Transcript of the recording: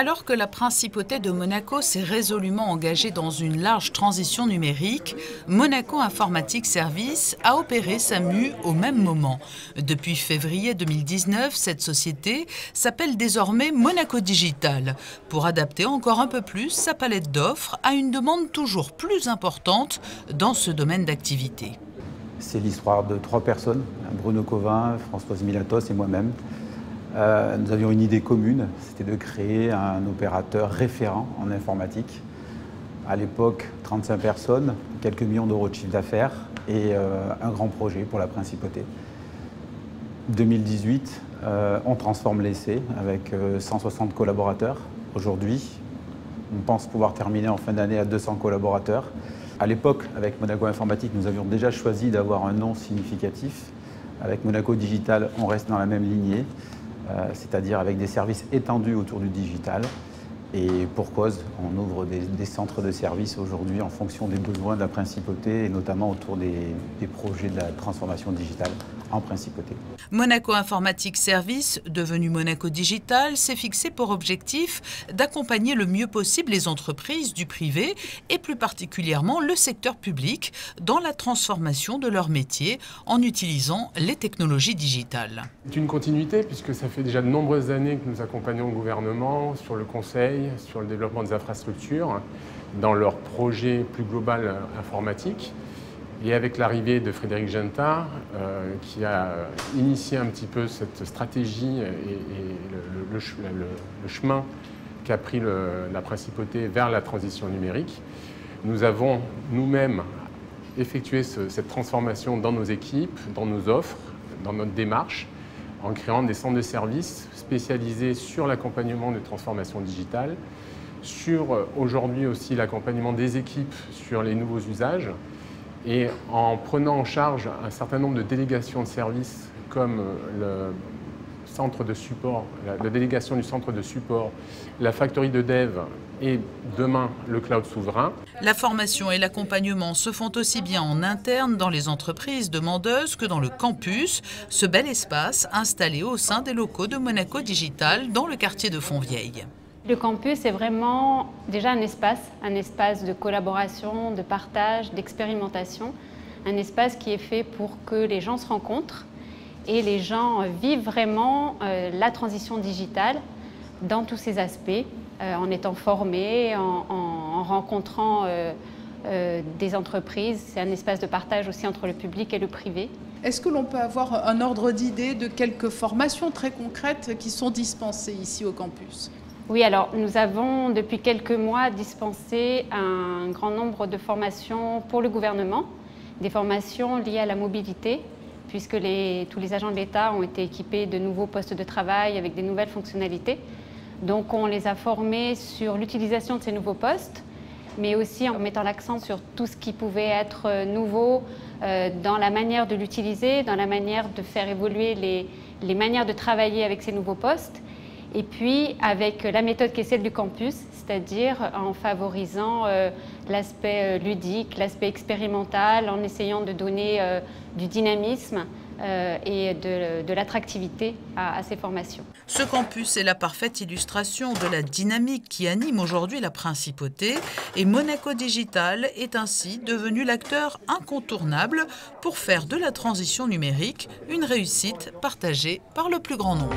Alors que la principauté de Monaco s'est résolument engagée dans une large transition numérique, Monaco Informatique Services a opéré sa mue au même moment. Depuis février 2019, cette société s'appelle désormais Monaco Digital pour adapter encore un peu plus sa palette d'offres à une demande toujours plus importante dans ce domaine d'activité. C'est l'histoire de 3 personnes, Bruno Covin, Françoise Milatos et moi-même. Nous avions une idée commune, c'était de créer un opérateur référent en informatique. À l'époque, 35 personnes, quelques millions d'euros de chiffre d'affaires et un grand projet pour la principauté. 2018, on transforme l'essai avec 160 collaborateurs. Aujourd'hui, on pense pouvoir terminer en fin d'année à 200 collaborateurs. À l'époque, avec Monaco Informatique, nous avions déjà choisi d'avoir un nom significatif. Avec Monaco Digital, on reste dans la même lignée, c'est-à-dire avec des services étendus autour du digital. Et pour cause, on ouvre des centres de services aujourd'hui en fonction des besoins de la principauté et notamment autour des projets de la transformation digitale en principauté. Monaco Informatique Services, devenu Monaco Digital, s'est fixé pour objectif d'accompagner le mieux possible les entreprises du privé et plus particulièrement le secteur public dans la transformation de leur métier en utilisant les technologies digitales. C'est une continuité puisque ça fait déjà de nombreuses années que nous accompagnons le gouvernement sur le conseil, sur le développement des infrastructures, dans leur projet plus global informatique. Et avec l'arrivée de Frédéric Genta, qui a initié un petit peu cette stratégie et le chemin qu'a pris la principauté vers la transition numérique, nous avons nous-mêmes effectué cette transformation dans nos équipes, dans nos offres, dans notre démarche, en créant des centres de services spécialisés sur l'accompagnement de transformation digitale, sur aujourd'hui aussi l'accompagnement des équipes sur les nouveaux usages, et en prenant en charge un certain nombre de délégations de services comme le centre de support, la délégation du centre de support, la factory de dev et demain le cloud souverain. La formation et l'accompagnement se font aussi bien en interne dans les entreprises demandeuses que dans le campus, ce bel espace installé au sein des locaux de Monaco Digital dans le quartier de Fontvieille. Le campus est vraiment déjà un espace de collaboration, de partage, d'expérimentation, un espace qui est fait pour que les gens se rencontrent et les gens vivent vraiment la transition digitale dans tous ses aspects, en étant formés, en rencontrant des entreprises. C'est un espace de partage aussi entre le public et le privé. Est-ce que l'on peut avoir un ordre d'idée de quelques formations très concrètes qui sont dispensées ici au campus ? Oui, alors nous avons depuis quelques mois dispensé un grand nombre de formations pour le gouvernement, des formations liées à la mobilité, puisque tous les agents de l'État ont été équipés de nouveaux postes de travail avec des nouvelles fonctionnalités. Donc on les a formés sur l'utilisation de ces nouveaux postes, mais aussi en mettant l'accent sur tout ce qui pouvait être nouveau dans la manière de l'utiliser, dans la manière de faire évoluer les manières de travailler avec ces nouveaux postes. Et puis avec la méthode qui est celle du campus, c'est-à-dire en favorisant l'aspect ludique, l'aspect expérimental, en essayant de donner du dynamisme et de l'attractivité à ces formations. Ce campus est la parfaite illustration de la dynamique qui anime aujourd'hui la principauté et Monaco Digital est ainsi devenu l'acteur incontournable pour faire de la transition numérique une réussite partagée par le plus grand nombre.